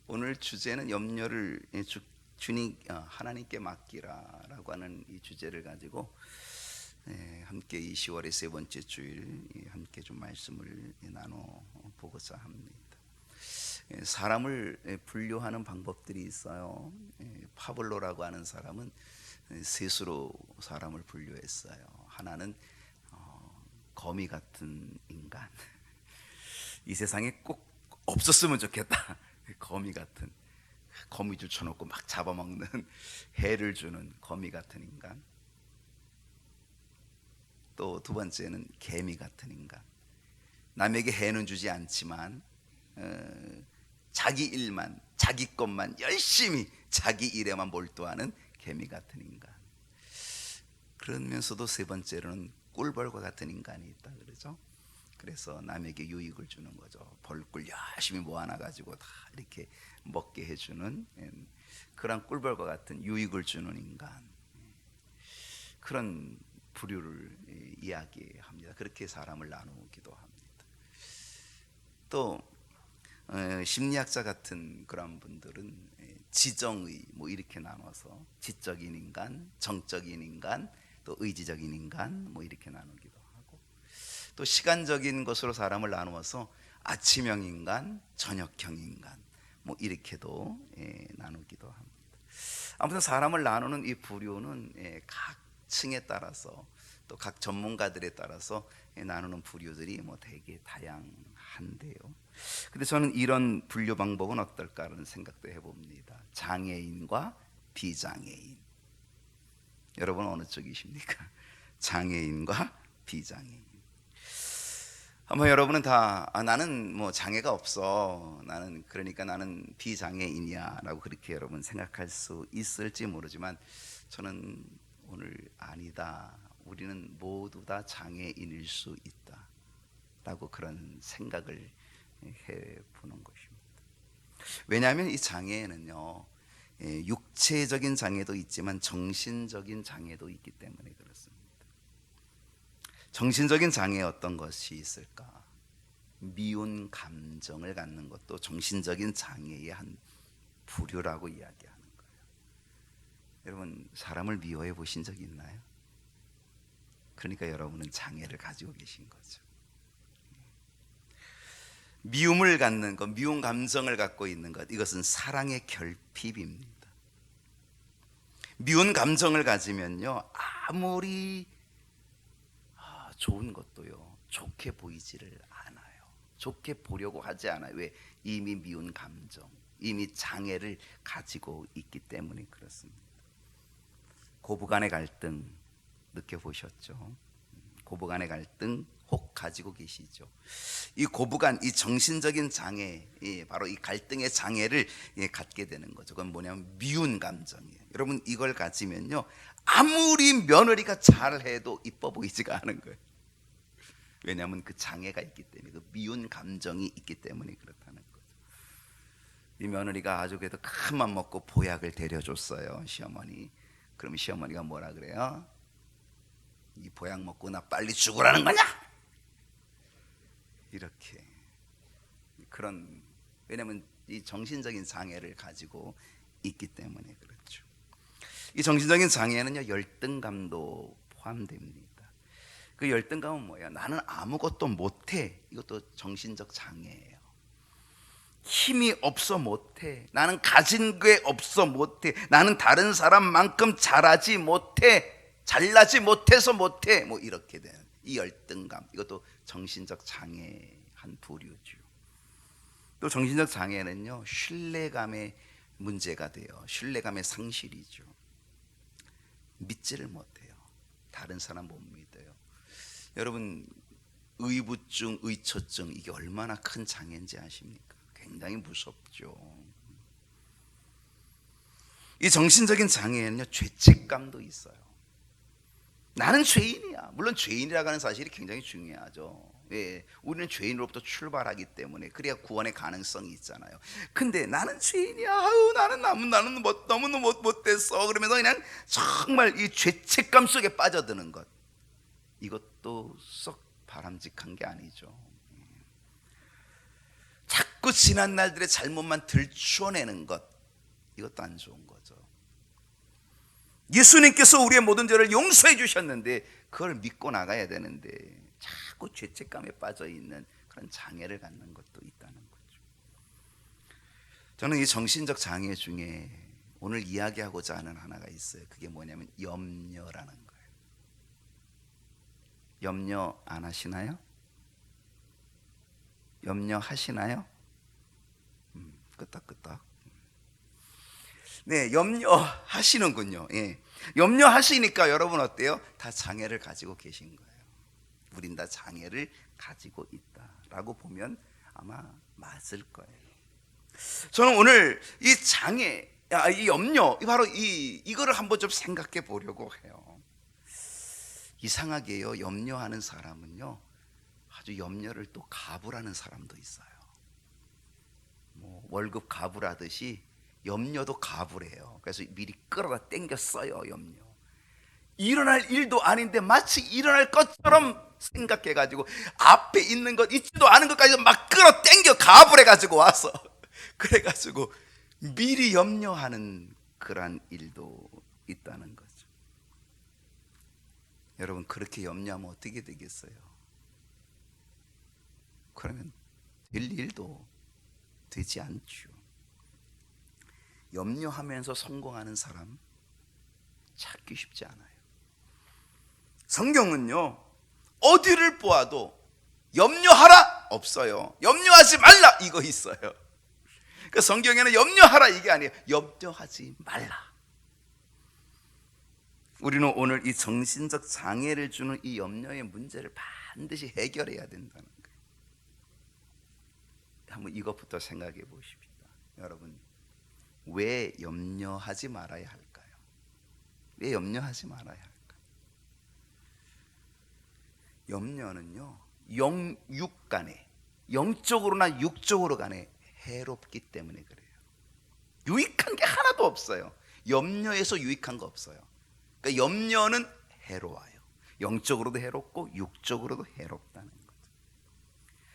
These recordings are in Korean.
오늘 주제는 염려를 주님 하나님께 맡기라라고 하는 이 주제를 가지고 함께 이 10월의 세 번째 주일 함께 좀 말씀을 나눠 보고자 합니다. 사람을 분류하는 방법들이 있어요. 파블로라고 하는 사람은 셋으로 사람을 분류했어요. 하나는 거미 같은 인간. 이 세상에 꼭 없었으면 좋겠다. 거미 같은, 거미줄 쳐놓고 막 잡아먹는, 해를 주는 거미 같은 인간. 또 두 번째는 개미 같은 인간. 남에게 해는 주지 않지만 자기 일만, 자기 것만 열심히 자기 일에만 몰두하는 개미 같은 인간. 그러면서도 세 번째로는 꿀벌과 같은 인간이 있다 그러죠. 그래서 남에게 유익을 주는 거죠. 벌꿀 열심히 모아놔가지고 다 이렇게 먹게 해주는 그런 꿀벌과 같은 유익을 주는 인간, 그런 부류를 이야기합니다. 그렇게 사람을 나누기도 합니다. 또 심리학자 같은 그런 분들은 지정의 뭐 이렇게 나눠서 지적인 인간, 정적인 인간, 또 의지적인 인간 뭐 이렇게 나누기도 하고, 또 시간적인 것으로 사람을 나누어서 아침형 인간, 저녁형 인간 뭐 이렇게도 나누기도 합니다. 아무튼 사람을 나누는 이 부류는 각 층에 따라서 또 각 전문가들에 따라서 나누는 부류들이 뭐 되게 다양한데요. 근데 저는 이런 분류 방법은 어떨까라는 생각도 해봅니다. 장애인과 비장애인. 여러분 어느 쪽이십니까? 장애인과 비장애인. 아마 여러분은 다 나는 뭐 장애가 없어, 나는 그러니까 나는 비장애인이야라고 그렇게 여러분 생각할 수 있을지 모르지만, 저는 오늘 아니다, 우리는 모두 다 장애인일 수 있다라고 그런 생각을 해보는 것입니다. 왜냐하면 이 장애에는요, 육체적인 장애도 있지만 정신적인 장애도 있기 때문에 그렇습니다. 정신적인 장애 어떤 것이 있을까? 미운 감정을 갖는 것도 정신적인 장애의 한 부류라고 이야기하는 거예요. 여러분, 사람을 미워해 보신 적 있나요? 그러니까 여러분은 장애를 가지고 계신 거죠. 미움을 갖는 것, 미운 감정을 갖고 있는 것, 이것은 사랑의 결핍입니다. 미운 감정을 가지면요, 아무리 좋은 것도요 좋게 보이지를 않아요. 좋게 보려고 하지 않아요. 왜? 이미 미운 감정, 이미 장애를 가지고 있기 때문에 그렇습니다. 고부간의 갈등 느껴보셨죠? 고부간의 갈등 혹 가지고 계시죠? 이 고부간, 이 정신적인 장애, 바로 이 갈등의 장애를 갖게 되는 거죠. 그건 뭐냐면 미운 감정이에요. 여러분, 이걸 가지면요 아무리 며느리가 잘해도 이뻐 보이지가 않은 거예요. 왜냐하면 그 장애가 있기 때문에, 그 미운 감정이 있기 때문에 그렇다는 거죠. 이 며느리가 아주 그래도 큰 맘 먹고 보약을 데려줬어요, 시어머니. 그럼 시어머니가 뭐라 그래요? 이 보약 먹고 나 빨리 죽으라는 거냐? 이렇게. 그런, 왜냐하면 이 정신적인 장애를 가지고 있기 때문에 그렇죠. 이 정신적인 장애는요 열등감도 포함됩니다. 그 열등감은 뭐예요? 나는 아무것도 못해. 이것도 정신적 장애예요. 힘이 없어 못해. 나는 가진 게 없어 못해. 나는 다른 사람만큼 잘하지 못해. 잘나지 못해서 못해. 뭐 이렇게 되는 이 열등감, 이것도 정신적 장애의 한 부류죠. 또 정신적 장애는요 신뢰감의 문제가 돼요. 신뢰감의 상실이죠. 믿지를 못해요. 다른 사람 못 믿어요. 여러분, 의부증, 의처증, 이게 얼마나 큰 장애인지 아십니까? 굉장히 무섭죠. 이 정신적인 장애에는요 죄책감도 있어요. 나는 죄인이야. 물론 죄인이라고 하는 사실이 굉장히 중요하죠. 왜? 우리는 죄인으로부터 출발하기 때문에 그래야 구원의 가능성이 있잖아요. 근데 나는 죄인이야. 아유, 나는 너무 못됐어. 그러면서 그냥 정말 이 죄책감 속에 빠져드는 것, 이것도 썩 바람직한 게 아니죠. 자꾸 지난 날들의 잘못만 들추어내는 것, 이것도 안 좋은 거죠. 예수님께서 우리의 모든 죄를 용서해 주셨는데 그걸 믿고 나가야 되는데 자꾸 죄책감에 빠져 있는 그런 장애를 갖는 것도 있다는 거죠. 저는 이 정신적 장애 중에 오늘 이야기하고자 하는 하나가 있어요. 그게 뭐냐면 염려라는 거예요. 염려 안 하시나요? 염려하시나요? 끄떡끄떡. 네, 염려하시는군요. 예. 염려하시니까 여러분 어때요? 다 장애를 가지고 계신 거예요. 우린 다 장애를 가지고 있다라고 보면 아마 맞을 거예요. 저는 오늘 이 장애, 이 염려, 바로 이거를 한번 좀 생각해 보려고 해요. 이상하게요, 염려하는 사람은요, 아주 염려를 또 가부라는 사람도 있어요. 뭐 월급 가부라듯이 염려도 가부래요. 그래서 미리 끌어다 땡겨 써요. 염려. 일어날 일도 아닌데 마치 일어날 것처럼 생각해가지고 앞에 있는 것 있지도 않은 것까지 막 끌어 땡겨 가부해가지고 와서 그래가지고 미리 염려하는 그런 일도 있다는 거죠. 여러분, 그렇게 염려하면 어떻게 되겠어요? 그러면 될 일도 되지 않죠. 염려하면서 성공하는 사람 찾기 쉽지 않아요. 성경은요, 어디를 보아도 염려하라 없어요. 염려하지 말라 이거 있어요. 그 성경에는 염려하라 이게 아니에요. 염려하지 말라. 우리는 오늘 이 정신적 장애를 주는 이 염려의 문제를 반드시 해결해야 된다는 거예요. 한번 이것부터 생각해 보십시다. 여러분, 왜 염려하지 말아야 할까요? 왜 염려하지 말아야 할까요? 염려는요, 영육 간에, 영적으로나 육적으로 간에 해롭기 때문에 그래요. 유익한 게 하나도 없어요. 염려에서 유익한 거 없어요. 그러니까 염려는 해로워요. 영적으로도 해롭고 육적으로도 해롭다는 거죠.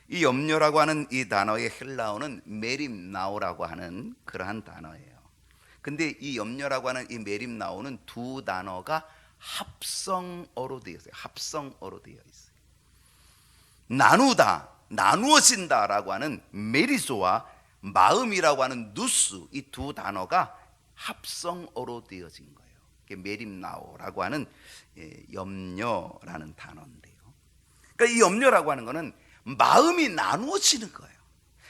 이 염려라고 하는 이 단어의 헬라어는 메림나오라고 하는 그러한 단어예요. 근데 이 염려라고 하는 이 메림나오는 두 단어가 합성어로 되어 있어요. 합성어로 되어 있어요. 나누다, 나누어진다라고 하는 메리조와 마음이라고 하는 누스, 이 두 단어가 합성어로 되어진 거예요. 메림나오라고 하는 염려라는 단어인데요. 그러니까 이 염려라고 하는 거는 마음이 나누어지는 거예요.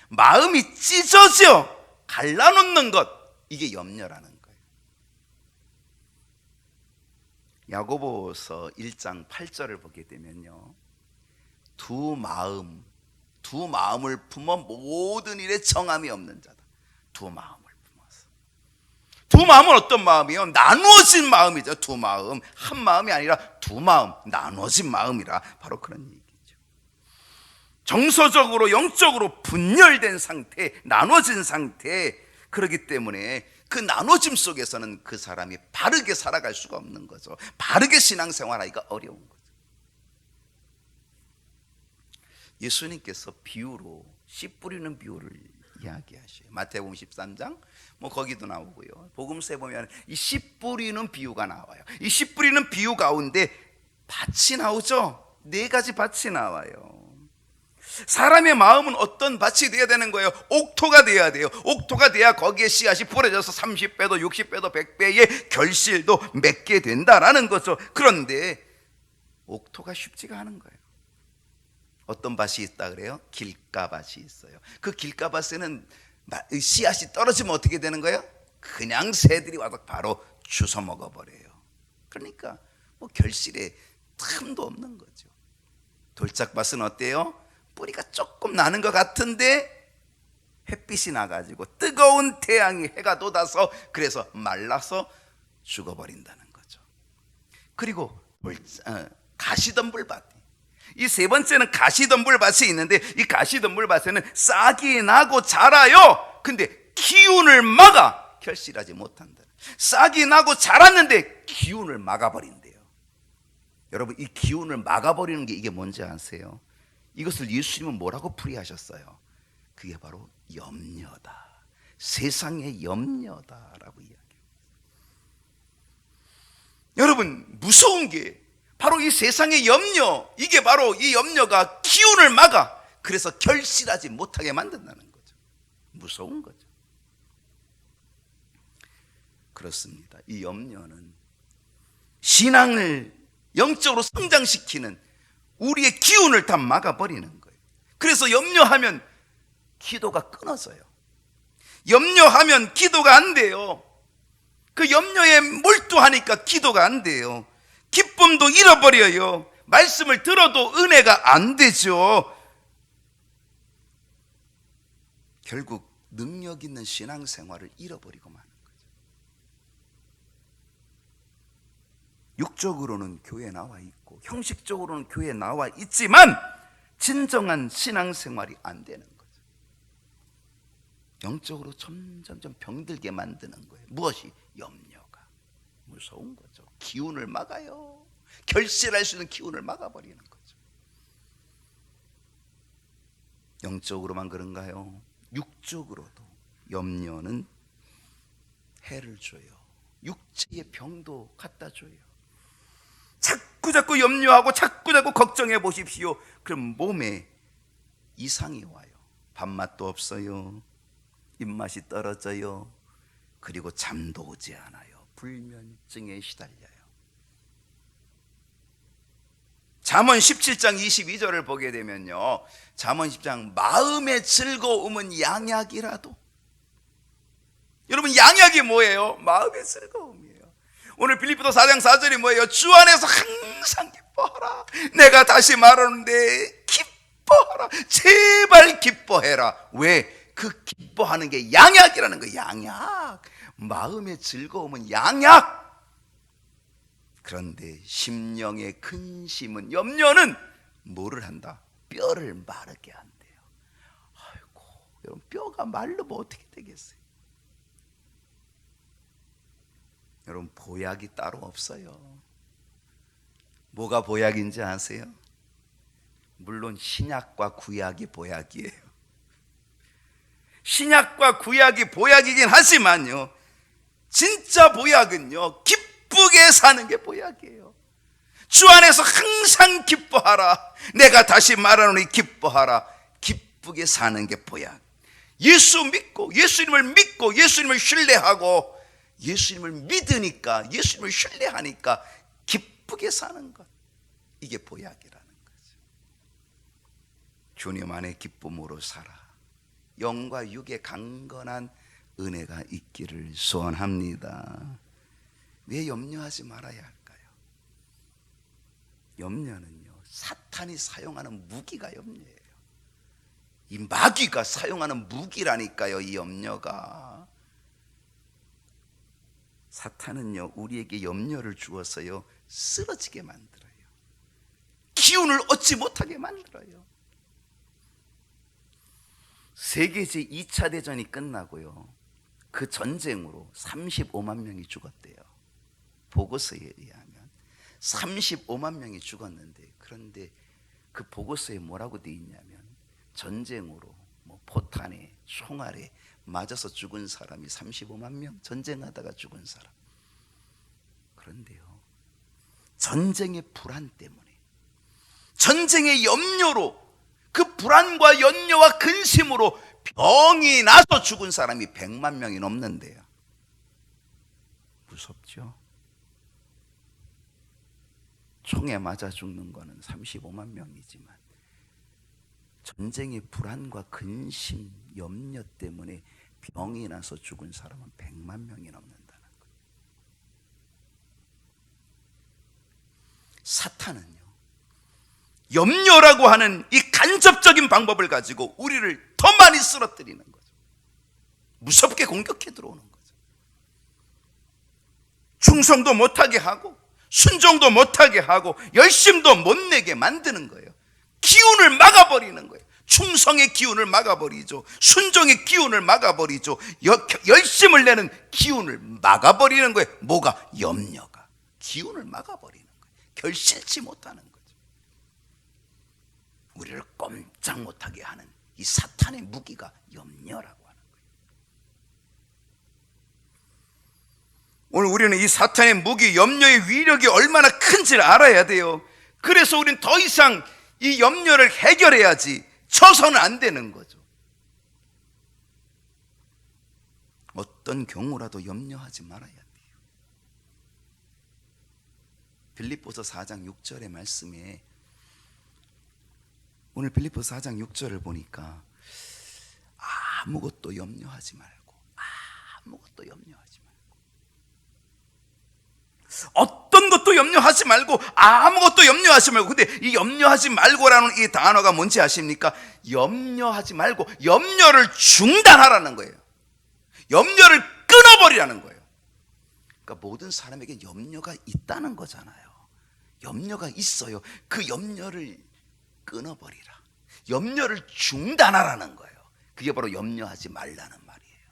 마음이 찢어져 갈라놓는 것, 이게 염려라는 거예요. 야고보서 1장 8절을 보게 되면요, 두 마음을 품어 모든 일에 정함이 없는 자다. 두 마음을 품어서. 두 마음은 어떤 마음이요? 나누어진 마음이죠. 두 마음, 한 마음이 아니라 두 마음, 나누어진 마음이라 바로 그런 얘기죠. 정서적으로 영적으로 분열된 상태, 나눠진 상태, 그렇기 때문에 그 나눠짐 속에서는 그 사람이 바르게 살아갈 수가 없는 거죠. 바르게 신앙생활하기가 어려운 거죠. 예수님께서 비유로 씨 뿌리는 비유를 이야기하셔요. 마태복음 13장 뭐 거기도 나오고요. 복음서에 보면 이 씨 뿌리는 비유가 나와요. 이 씨 뿌리는 비유 가운데 밭이 나오죠. 네 가지 밭이 나와요. 사람의 마음은 어떤 밭이 되어야 되는 거예요? 옥토가 되어야 돼요. 옥토가 돼야 거기에 씨앗이 뿌려져서 30배도 60배도 100배의 결실도 맺게 된다라는 거죠. 그런데 옥토가 쉽지가 않은 거예요. 어떤 밭이 있다 그래요? 길가밭이 있어요. 그 길가밭에는 씨앗이 떨어지면 어떻게 되는 거예요? 그냥 새들이 와서 바로 주워 먹어버려요. 그러니까 뭐 결실에 틈도 없는 거죠. 돌짝밭은 어때요? 뿌리가 조금 나는 것 같은데 햇빛이 나가지고 뜨거운 태양이 해가 돋아서 그래서 말라서 죽어버린다는 거죠. 그리고 가시덤불밭, 이 세 번째는 가시덤불밭이 있는데 이 가시덤불밭에는 싹이 나고 자라요. 근데 기운을 막아 결실하지 못한다. 싹이 나고 자랐는데 기운을 막아버린대요. 여러분, 이 기운을 막아버리는 게 이게 뭔지 아세요? 이것을 예수님은 뭐라고 풀이하셨어요? 그게 바로 염려다. 세상의 염려다라고 이야기해요. 여러분, 무서운 게 바로 이 세상의 염려, 이게 바로 이 염려가 기운을 막아. 그래서 결실하지 못하게 만든다는 거죠. 무서운 거죠. 그렇습니다. 이 염려는 신앙을 영적으로 성장시키는 우리의 기운을 다 막아버리는 거예요. 그래서 염려하면 기도가 끊어져요. 염려하면 기도가 안 돼요. 그 염려에 몰두하니까 기도가 안 돼요. 기쁨도 잃어버려요. 말씀을 들어도 은혜가 안 되죠. 결국 능력 있는 신앙생활을 잃어버리고 마는 거죠. 육적으로는 교회에 나와 있고 형식적으로는 교회에 나와 있지만 진정한 신앙생활이 안 되는 거죠. 영적으로 점점점 병들게 만드는 거예요. 무엇이? 염려가. 무서운 거죠. 기운을 막아요. 결실할 수 있는 기운을 막아버리는 거죠. 영적으로만 그런가요? 육적으로도 염려는 해를 줘요. 육체의 병도 갖다 줘요. 자꾸 염려하고 자꾸 걱정해 보십시오. 그럼 몸에 이상이 와요. 밥맛도 없어요. 입맛이 떨어져요. 그리고 잠도 오지 않아요. 불면증에 시달려요. 잠언 17장 22절을 보게 되면요, 잠언 10장 마음의 즐거움은 양약이라도. 여러분, 양약이 뭐예요? 마음의 즐거움이에요. 오늘 빌립보서 4장 4절이 뭐예요? 주 안에서 항상 기뻐하라. 내가 다시 말하는데 기뻐하라. 제발 기뻐해라. 왜? 그 기뻐하는 게 양약이라는 거예요. 양약. 마음의 즐거움은 양약. 그런데 심령의 근심은, 염려는 뭐를 한다? 뼈를 마르게 한대요. 아이고, 여러분, 뼈가 마르면 어떻게 되겠어요? 여러분, 보약이 따로 없어요. 뭐가 보약인지 아세요? 물론 신약과 구약이 보약이에요. 신약과 구약이 보약이긴 하지만요, 진짜 보약은요, 기쁘게 사는 게 보약이에요. 주 안에서 항상 기뻐하라. 내가 다시 말하노니 기뻐하라. 기쁘게 사는 게 보약. 예수 믿고, 예수님을 믿고, 예수님을 신뢰하고, 예수님을 믿으니까, 예수님을 신뢰하니까 기쁘게 사는 것, 이게 보약이라는 거죠. 주님 안에 기쁨으로 살아 영과 육의 강건한 은혜가 있기를 소원합니다. 왜 염려하지 말아야 할까요? 염려는요, 사탄이 사용하는 무기가 염려예요. 이 마귀가 사용하는 무기라니까요. 이 염려가. 사탄은요, 우리에게 염려를 주어서요, 쓰러지게 만들어요. 기운을 얻지 못하게 만들어요. 세계 제2차 대전이 끝나고요, 그 전쟁으로 35만 명이 죽었대요. 보고서에 의하면 35만 명이 죽었는데, 그런데 그 보고서에 뭐라고 되어 있냐면, 전쟁으로 포탄에 총알에 맞아서 죽은 사람이 35만 명, 전쟁하다가 죽은 사람. 그런데요, 전쟁의 불안 때문에, 전쟁의 염려로, 그 불안과 염려와 근심으로 병이 나서 죽은 사람이 100만 명이 넘는데요. 무섭죠? 총에 맞아 죽는 거는 35만 명이지만 전쟁의 불안과 근심, 염려 때문에 병이 나서 죽은 사람은 100만 명이 넘는다는 거예요. 사탄은요, 염려라고 하는 이 간접적인 방법을 가지고 우리를 더 많이 쓰러뜨리는 거죠. 무섭게 공격해 들어오는 거죠. 충성도 못하게 하고, 순종도 못하게 하고, 열심도 못 내게 만드는 거예요. 기운을 막아버리는 거예요. 충성의 기운을 막아버리죠. 순종의 기운을 막아버리죠. 열심을 내는 기운을 막아버리는 거예요. 뭐가? 염려가 기운을 막아버리는 거예요. 결실치 못하는 거죠. 우리를 꼼짝 못하게 하는 이 사탄의 무기가 염려라고 하는 거예요. 오늘 우리는 이 사탄의 무기, 염려의 위력이 얼마나 큰지를 알아야 돼요. 그래서 우리는 더 이상 이 염려를 해결해야지 쳐서는 안 되는 거죠. 어떤 경우라도 염려하지 말아야 돼요. 빌립보서 4장 6절의 말씀에, 오늘 빌립보서 4장 6절을 보니까 아무것도 염려하지 말고, 아무것도 염려하지 말고, 어떤 것도 염려하지 말고, 아무것도 염려하지 말고. 근데 이 염려하지 말고라는 이 단어가 뭔지 아십니까? 염려하지 말고 염려를 중단하라는 거예요. 염려를 끊어버리라는 거예요. 그러니까 모든 사람에게 염려가 있다는 거잖아요. 염려가 있어요. 그 염려를 끊어버리라. 염려를 중단하라는 거예요. 그게 바로 염려하지 말라는 말이에요.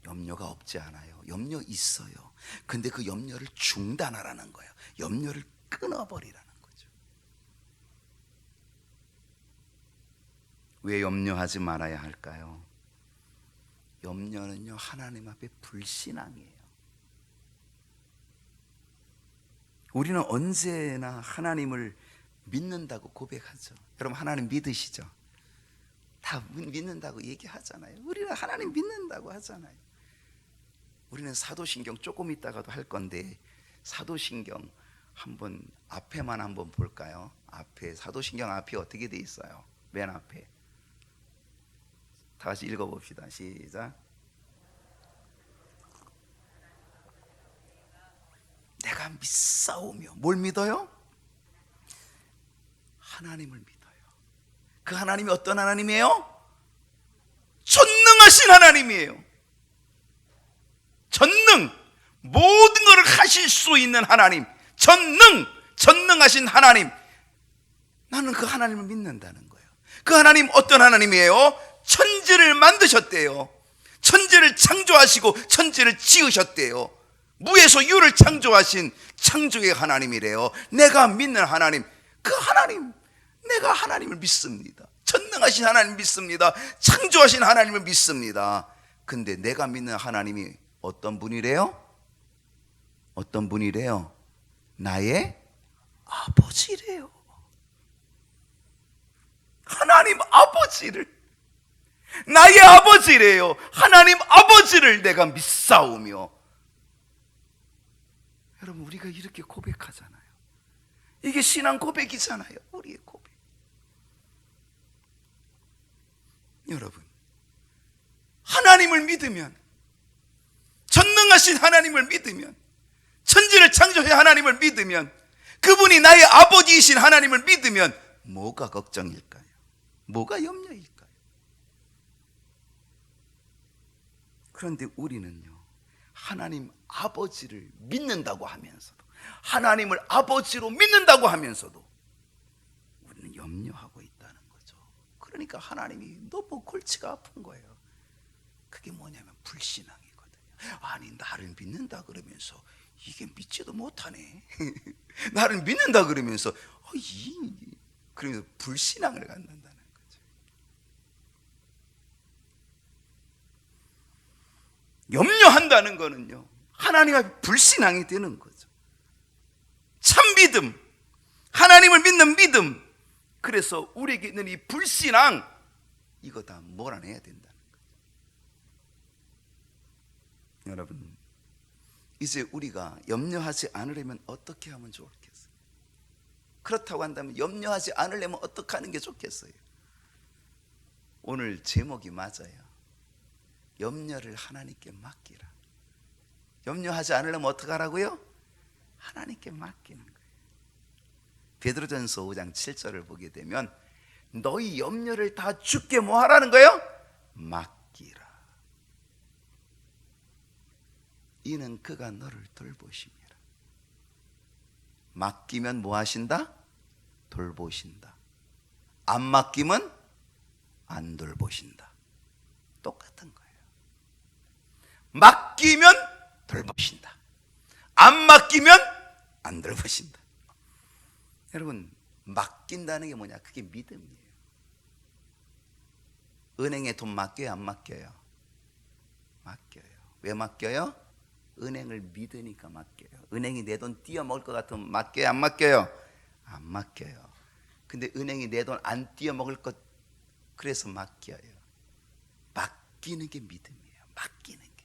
염려가 없지 않아요. 염려 있어요. 근데 그 염려를 중단하라는 거예요. 염려를 끊어버리라는 거죠. 왜 염려하지 말아야 할까요? 염려는요, 하나님 앞에 불신앙이에요. 우리는 언제나 하나님을 믿는다고 고백하죠. 여러분, 하나님 믿으시죠? 다 믿는다고 얘기하잖아요. 우리는 하나님 믿는다고 하잖아요. 우리는 사도신경 조금 있다가도 할 건데, 사도신경 한번 앞에만 한번 볼까요? 앞에, 사도신경 앞이 어떻게 돼 있어요? 맨 앞에 다 같이 읽어봅시다. 시작. 내가 믿사오며. 뭘 믿어요? 하나님을 믿어요. 그 하나님이 어떤 하나님이에요? 전능하신 하나님이에요. 전능, 모든 것을 하실 수 있는 하나님, 전능하신 하나님. 나는 그 하나님을 믿는다는 거예요. 그 하나님 어떤 하나님이에요? 천지를 만드셨대요. 천지를 창조하시고 천지를 지으셨대요. 무에서 유를 창조하신 창조의 하나님이래요. 내가 믿는 하나님, 그 하나님, 내가 하나님을 믿습니다. 전능하신 하나님 믿습니다. 창조하신 하나님을 믿습니다. 근데 내가 믿는 하나님이 어떤 분이래요? 어떤 분이래요? 나의 아버지래요. 하나님 아버지를, 나의 아버지래요. 하나님 아버지를 내가 믿사오며. 여러분, 우리가 이렇게 고백하잖아요. 이게 신앙 고백이잖아요. 우리의 고백. 여러분, 하나님을 믿으면, 전능하신 하나님을 믿으면, 천지를 창조해 하나님을 믿으면, 그분이 나의 아버지이신 하나님을 믿으면 뭐가 걱정일까요? 뭐가 염려일까요? 그런데 우리는요, 하나님 아버지를 믿는다고 하면서도, 하나님을 아버지로 믿는다고 하면서도 우리는 염려하고 있다는 거죠. 그러니까 하나님이 너무 골치가 아픈 거예요. 그게 뭐냐면 불신앙이거든요. 아니, 나를 믿는다 그러면서 이게 믿지도 못하네. 나를 믿는다 그러면서 그러면서 불신앙을 갖는다는 거죠. 염려한다는 거는요, 하나님 앞에 불신앙이 되는 거죠. 참 믿음, 하나님을 믿는 믿음. 그래서 우리에게 있는 이 불신앙, 이거 다 몰아내야 된다는 거죠. 여러분, 이제 우리가 염려하지 않으려면 어떻게 하면 좋겠어요? 그렇다고 한다면 염려하지 않으려면 어떻게 하는 게 좋겠어요? 오늘 제목이 맞아요. 염려를 하나님께 맡기라. 염려하지 않으려면 어떻게 하라고요? 하나님께 맡기는 거예요. 베드로전서 5장 7절을 보게 되면 너희 염려를 다 주께 뭐 하라는 거예요? 맡기라. 이는 그가 너를 돌보심이라. 맡기면 뭐 하신다? 돌보신다. 안 맡기면 안 돌보신다. 똑같은 거예요. 맡기면 돌보신다. 안 맡기면 안 돌보신다. 여러분, 맡긴다는 게 뭐냐? 그게 믿음이에요. 은행에 돈 맡겨요, 안 맡겨요? 맡겨요. 왜 맡겨요? 은행을 믿으니까 맡겨요. 은행이 내 돈 띄어먹을 것 같으면 맡겨요, 안 맡겨요? 안 맡겨요. 근데 은행이 내 돈 안 띄어먹을 것, 그래서 맡겨요. 맡기는 게 믿음이에요. 맡기는 게.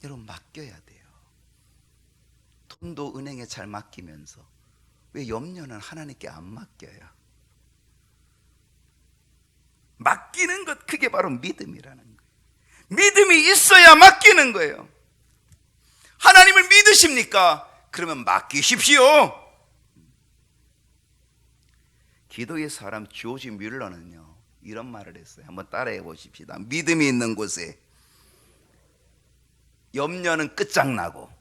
여러분, 맡겨야 돼요. 돈도 은행에 잘 맡기면서 왜 염려는 하나님께 안 맡겨요? 맡기는 것, 그게 바로 믿음이라는 거예요. 믿음이 있어야 맡기는 거예요. 하나님을 믿으십니까? 그러면 맡기십시오. 기도의 사람 조지 뮬러는요, 이런 말을 했어요. 한번 따라해 보십시다. 믿음이 있는 곳에 염려는 끝장나고,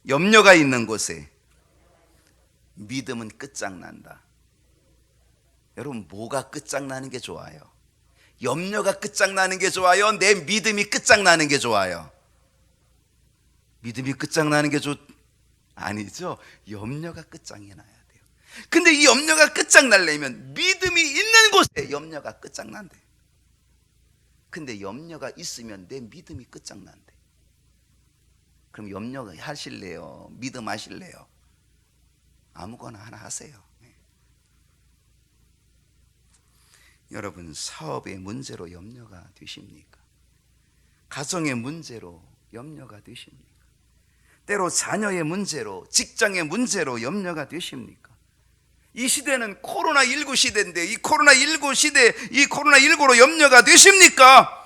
염려가 있는 곳에 믿음은 끝장난다. 여러분, 뭐가 끝장나는 게 좋아요? 염려가 끝장나는 게 좋아요? 내 믿음이 끝장나는 게 좋아요? 믿음이 끝장나는 게 아니죠. 염려가 끝장이 나야 돼요. 근데 이 염려가 끝장나려면 믿음이 있는 곳에 염려가 끝장난대. 근데 염려가 있으면 내 믿음이 끝장난대. 그럼 염려 하실래요? 믿음 하실래요? 아무거나 하나 하세요. 여러분, 사업의 문제로 염려가 되십니까? 가정의 문제로 염려가 되십니까? 때로 자녀의 문제로, 직장의 문제로 염려가 되십니까? 이 시대는 코로나19 시대인데 이 코로나19 시대, 이 코로나19로 염려가 되십니까?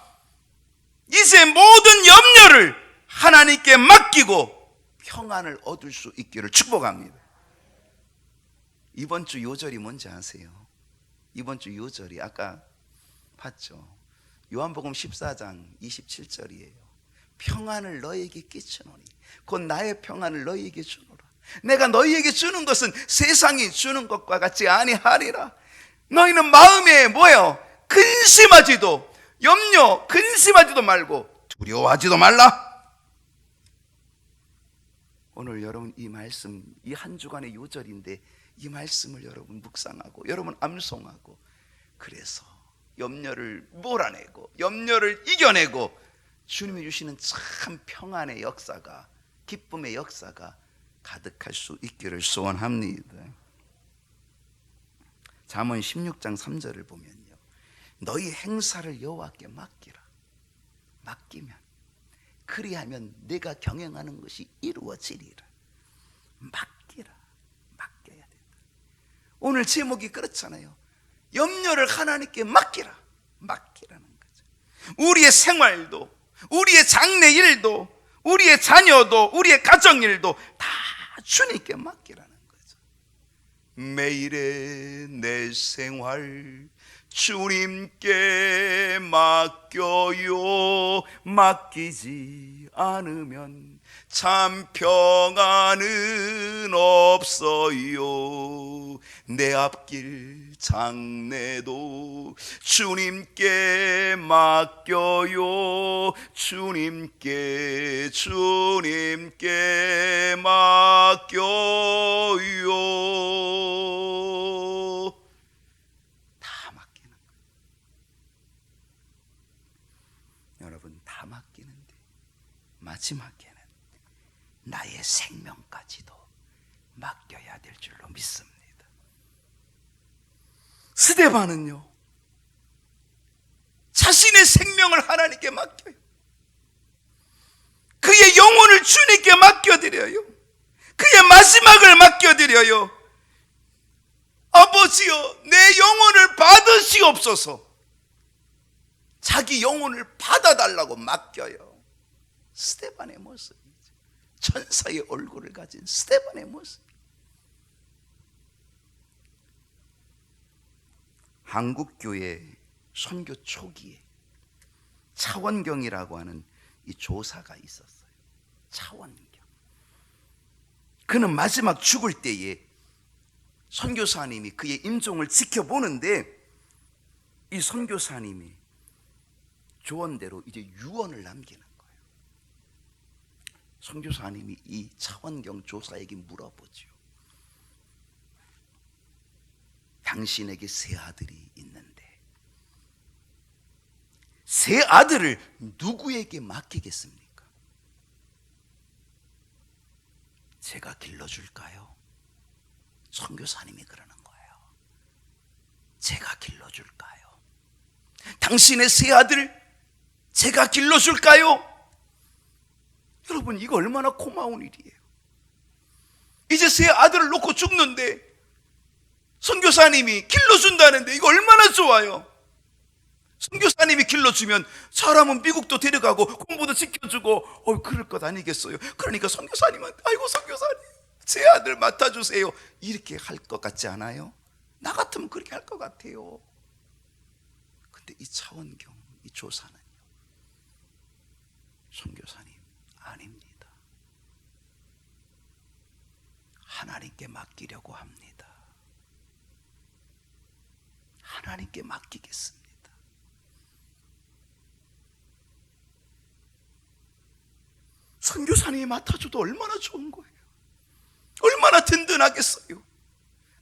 이제 모든 염려를 하나님께 맡기고 평안을 얻을 수 있기를 축복합니다. 이번 주 요절이 뭔지 아세요? 이번 주 요절이 아까 봤죠? 요한복음 14장 27절이에요. 평안을 너희에게 끼치노니 곧 나의 평안을 너희에게 주노라. 내가 너희에게 주는 것은 세상이 주는 것과 같지 아니하리라. 너희는 마음에 뭐예요? 근심하지도, 염려 근심하지도 말고 두려워하지도 말라. 오늘 여러분, 이 말씀, 이 한 주간의 요절인데 이 말씀을 여러분 묵상하고 여러분 암송하고, 그래서 염려를 몰아내고 염려를 이겨내고 주님이 주시는 참 평안의 역사가, 기쁨의 역사가 가득할 수 있기를 소원합니다. 잠언 16장 3절을 보면요, 너희 행사를 여호와께 맡기라. 맡기면, 그리하면 내가 경영하는 것이 이루어지리라. 맡기라. 맡겨야 된다. 오늘 제목이 그렇잖아요. 염려를 하나님께 맡기라. 맡기라는 거죠. 우리의 생활도, 우리의 장래 일도, 우리의 자녀도, 우리의 가정 일도 다 주님께 맡기라는 거죠. 매일의 내 생활 주님께 맡겨요. 맡기지 않으면 참 평안은 없어요. 내 앞길 장래도 주님께 맡겨요. 주님께 맡겨요. 다 맡기는 거예요. 여러분, 다 맡기는데 마지막에는 나의 생명까지도 맡겨야 될 줄로 믿습니다. 스데반은요, 자신의 생명을 하나님께 맡겨요. 그의 영혼을 주님께 맡겨드려요. 그의 마지막을 맡겨드려요. 아버지여, 내 영혼을 받으시옵소서. 자기 영혼을 받아달라고 맡겨요. 스데반의 모습이죠. 천사의 얼굴을 가진 스데반의 모습. 한국교회 선교 초기에 차원경이라고 하는 이 조사가 있었어요. 차원경. 그는 마지막 죽을 때에 선교사님이 그의 임종을 지켜보는데, 이 선교사님이 조언대로 이제 유언을 남기는 거예요. 선교사님이 이 차원경 조사에게 물어보죠. 당신에게 세 아들이 있는데 세 아들을 누구에게 맡기겠습니까? 제가 길러줄까요? 선교사님이 그러는 거예요. 제가 길러줄까요? 당신의 세 아들 제가 길러줄까요? 여러분, 이거 얼마나 고마운 일이에요. 이제 세 아들을 놓고 죽는데 선교사님이 길러준다는데 이거 얼마나 좋아요. 선교사님이 길러주면 사람은 미국도 데려가고 공부도 시켜주고 그럴 것 아니겠어요. 그러니까 선교사님은 아이고 선교사님 제 아들 맡아주세요 이렇게 할 것 같지 않아요? 나 같으면 그렇게 할 것 같아요. 근데 이 차원경, 이 조사는요, 선교사님 아닙니다. 하나님께 맡기려고 합니다. 하나님께 맡기겠습니다. 선교사님이 맡아줘도 얼마나 좋은 거예요. 얼마나 든든하겠어요.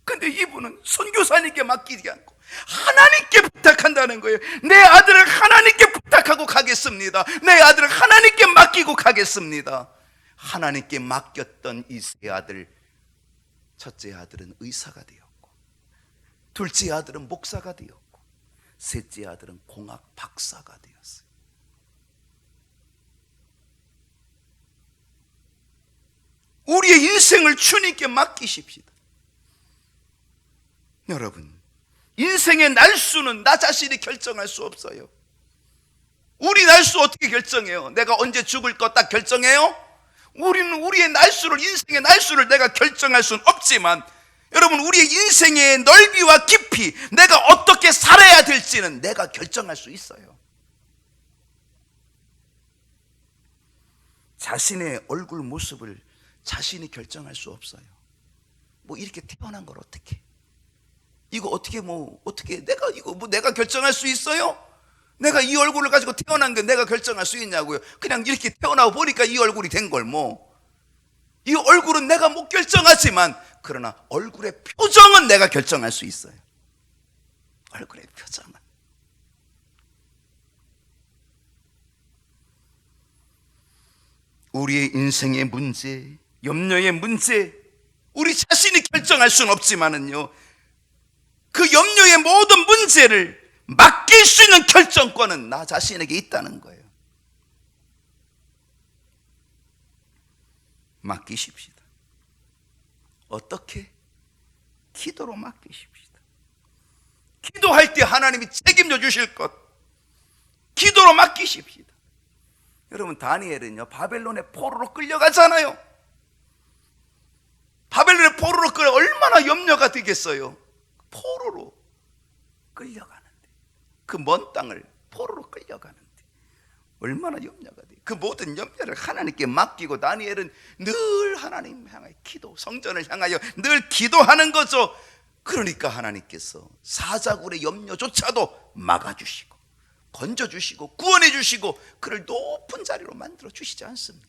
근데 이분은 선교사님께 맡기지 않고 하나님께 부탁한다는 거예요. 내 아들을 하나님께 부탁하고 가겠습니다. 내 아들을 하나님께 맡기고 가겠습니다. 하나님께 맡겼던 이 세 아들, 첫째 아들은 의사가 되었고, 둘째 아들은 목사가 되었고, 셋째 아들은 공학 박사가 되었어요. 우리의 인생을 주님께 맡기십시다. 여러분, 인생의 날수는 나 자신이 결정할 수 없어요. 우리 날수 어떻게 결정해요? 내가 언제 죽을 거 딱 결정해요? 우리는 우리의 날수를, 인생의 날수를 내가 결정할 수는 없지만, 여러분, 우리의 인생의 넓이와 깊이, 내가 어떻게 살아야 될지는 내가 결정할 수 있어요. 자신의 얼굴 모습을 자신이 결정할 수 없어요. 뭐 이렇게 태어난 걸 어떻게? 이거 어떻게 내가 이거 내가 결정할 수 있어요? 내가 이 얼굴을 가지고 태어난 게 내가 결정할 수 있냐고요? 그냥 이렇게 태어나고 보니까 이 얼굴이 된 걸 뭐. 이 얼굴은 내가 못 결정하지만 그러나 얼굴의 표정은 내가 결정할 수 있어요. 얼굴의 표정은. 우리의 인생의 문제, 염려의 문제, 우리 자신이 결정할 수는 없지만은요, 그 염려의 모든 문제를 맡길 수 있는 결정권은 나 자신에게 있다는 거예요. 맡기십시다. 어떻게? 기도로 맡기십시다. 기도할 때 하나님이 책임져 주실 것, 기도로 맡기십시다. 여러분, 다니엘은요, 바벨론의 포로로 끌려가잖아요. 바벨론의 포로로 끌려 얼마나 염려가 되겠어요. 포로로 끌려가는데, 그 먼 땅을 포로로 끌려가는데 얼마나 염려가 돼요. 그 모든 염려를 하나님께 맡기고 다니엘은 늘 하나님 향하여 기도, 성전을 향하여 늘 기도하는 거죠. 그러니까 하나님께서 사자굴의 염려조차도 막아주시고 건져주시고 구원해주시고 그를 높은 자리로 만들어 주시지 않습니까?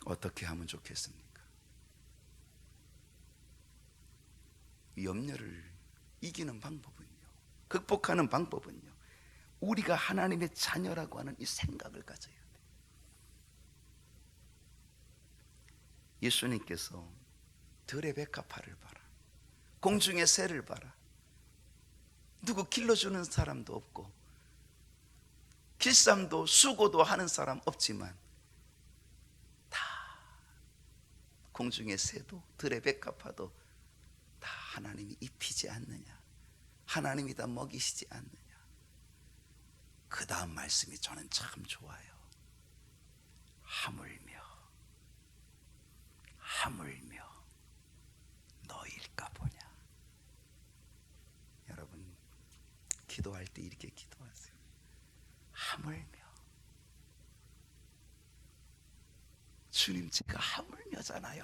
어떻게 하면 좋겠습니까? 이 염려를 이기는 방법은요, 극복하는 방법은요, 우리가 하나님의 자녀라고 하는 이 생각을 가져야 돼요. 예수님께서 들의 백합화를 봐라, 공중의 새를 봐라. 누구 길러주는 사람도 없고 길쌈도 수고도 하는 사람 없지만 다 공중의 새도 들의 백합화도 다 하나님이 입히지 않느냐, 하나님이 다 먹이시지 않느냐. 그 다음 말씀이 저는 참 좋아요. 하물며 너일까 보냐. 여러분, 기도할 때 이렇게 기도하세요. 하물며, 주님 제가 하물며잖아요.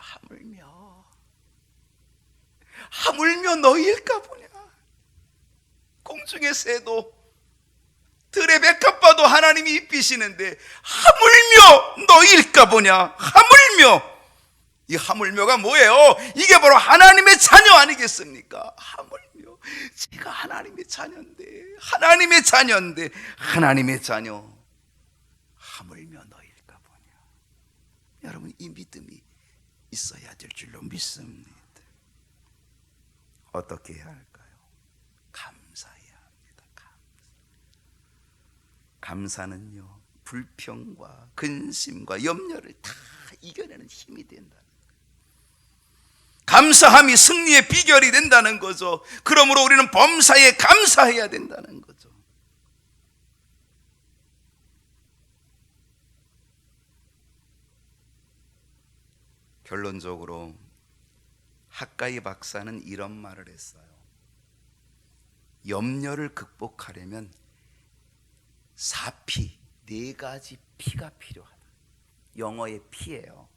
하물며 너일까 보냐. 공중의 새도 들의 백합화도 하나님이 입히시는데 하물며 너일까 보냐. 하물며 이 하물며가 뭐예요? 이게 바로 하나님의 자녀 아니겠습니까? 하물며 제가 하나님의 자녀인데 하나님의 자녀 하물며 너일까 보냐. 여러분, 이 믿음이 있어야 될 줄로 믿습니다. 어떻게 해야 할까요? 감사해야 합니다. 감사는요, 불평과 근심과 염려를 다 이겨내는 힘이 된다. 감사함이 승리의 비결이 된다는 거죠. 그러므로 우리는 범사에 감사해야 된다는 거죠. 결론적으로 학가이 박사는 이런 말을 했어요. 염려를 극복하려면 4P, 4가지 P가 필요하다. 영어의 P예요.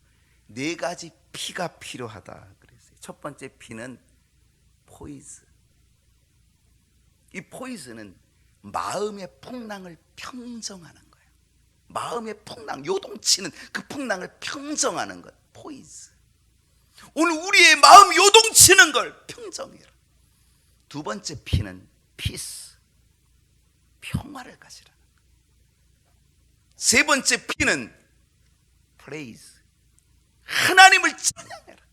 4가지 P가 필요하다 그랬어요. 첫 번째 P는 포이즈. 이 포이즈는 마음의 풍랑을 평정하는 거예요. 마음의 풍랑, 요동치는 그 풍랑을 평정하는 것, 포이즈. 오늘 우리의 마음 요동치는 걸 평정해라. 두 번째 P는 피스, 평화를 가지라는 거예요. 세 번째 P는 프레이즈, 하나님을 찬양해라.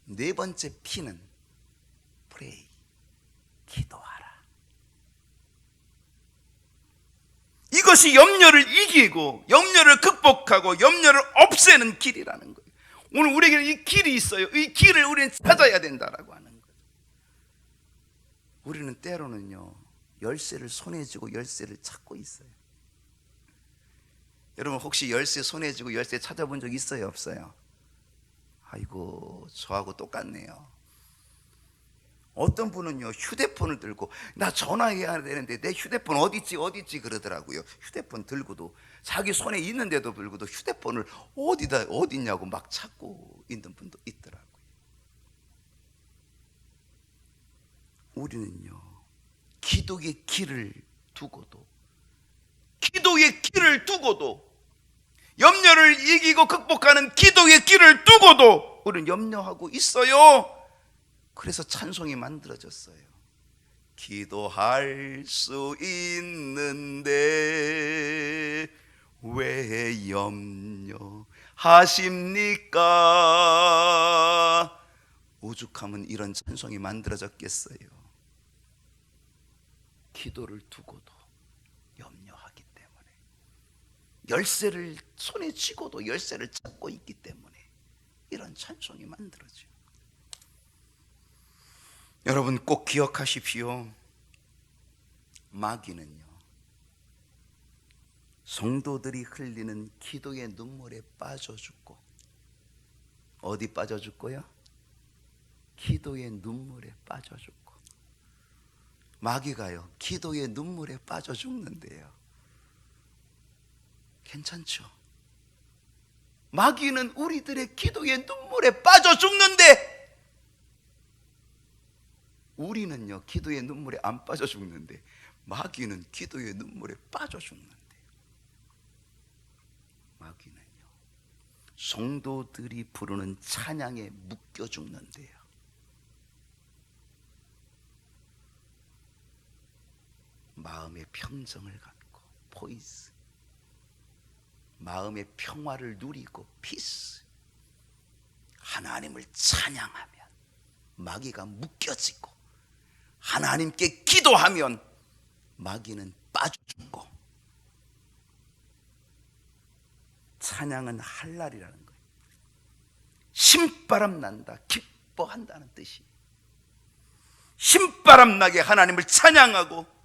네 번째 P는 프레이, 기도하라. 이것이 염려를 이기고 염려를 극복하고 염려를 없애는 길이라는 거예요. 오늘 우리에게는 이 길이 있어요. 이 길을 우리는 찾아야 된다라고 하는 거예요. 우리는 때로는요, 열쇠를 손에 쥐고 열쇠를 찾고 있어요. 여러분, 혹시 열쇠 손에 쥐고 열쇠 찾아본 적 있어요, 없어요? 아이고, 저하고 똑같네요. 어떤 분은요, 휴대폰을 들고 나 전화해야 되는데 내 휴대폰 어디 있지 그러더라고요. 휴대폰 들고도, 자기 손에 있는데도 불구도 휴대폰을 어디 있냐고 막 찾고 있는 분도 있더라고요. 우리는요, 기도의 길을 두고도 염려를 이기고 극복하는 기도의 길을 두고도 우리는 염려하고 있어요. 그래서 찬송이 만들어졌어요. 기도할 수 있는데 왜 염려하십니까? 오죽하면 이런 찬송이 만들어졌겠어요. 기도를 두고도 염려하기 때문에, 열쇠를 손에 쥐고도 열쇠를 찾고 있기 때문에 이런 찬송이 만들어져요. 여러분, 꼭 기억하십시오. 마귀는요, 성도들이 흘리는 기도의 눈물에 빠져 죽고, 어디 빠져 죽고요? 기도의 눈물에 빠져 죽고. 마귀가요, 기도의 눈물에 빠져 죽는데요, 괜찮죠? 마귀는 우리들의 기도의 눈물에 빠져 죽는데, 우리는요, 기도의 눈물에 안 빠져 죽는데 마귀는 기도의 눈물에 빠져 죽는데요. 마귀는요, 성도들이 부르는 찬양에 묶여 죽는데요. 마음의 평정을 갖고 포이스, 마음의 평화를 누리고 피스, 하나님을 찬양하면 마귀가 묶여지고, 하나님께 기도하면 마귀는 빠져 죽고, 찬양은 할 날이라는 거예요. 신바람 난다, 기뻐한다는 뜻이. 신바람 나게 하나님을 찬양하고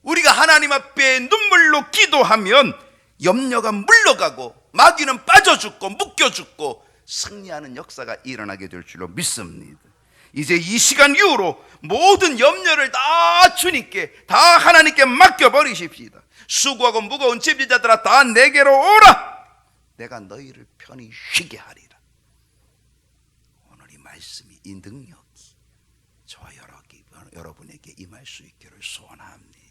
우리가 하나님 앞에 눈물로 기도하면 염려가 물러가고 마귀는 빠져 죽고 묶여 죽고 승리하는 역사가 일어나게 될 줄로 믿습니다. 이제 이 시간 이후로 모든 염려를 다 주님께, 다 하나님께 맡겨버리십시다. 수고하고 무거운 짐지자들아 다 내게로 오라. 내가 너희를 편히 쉬게 하리라. 오늘 이 말씀이, 이 능력이 저와 여러분에게 임할 수 있기를 소원합니다.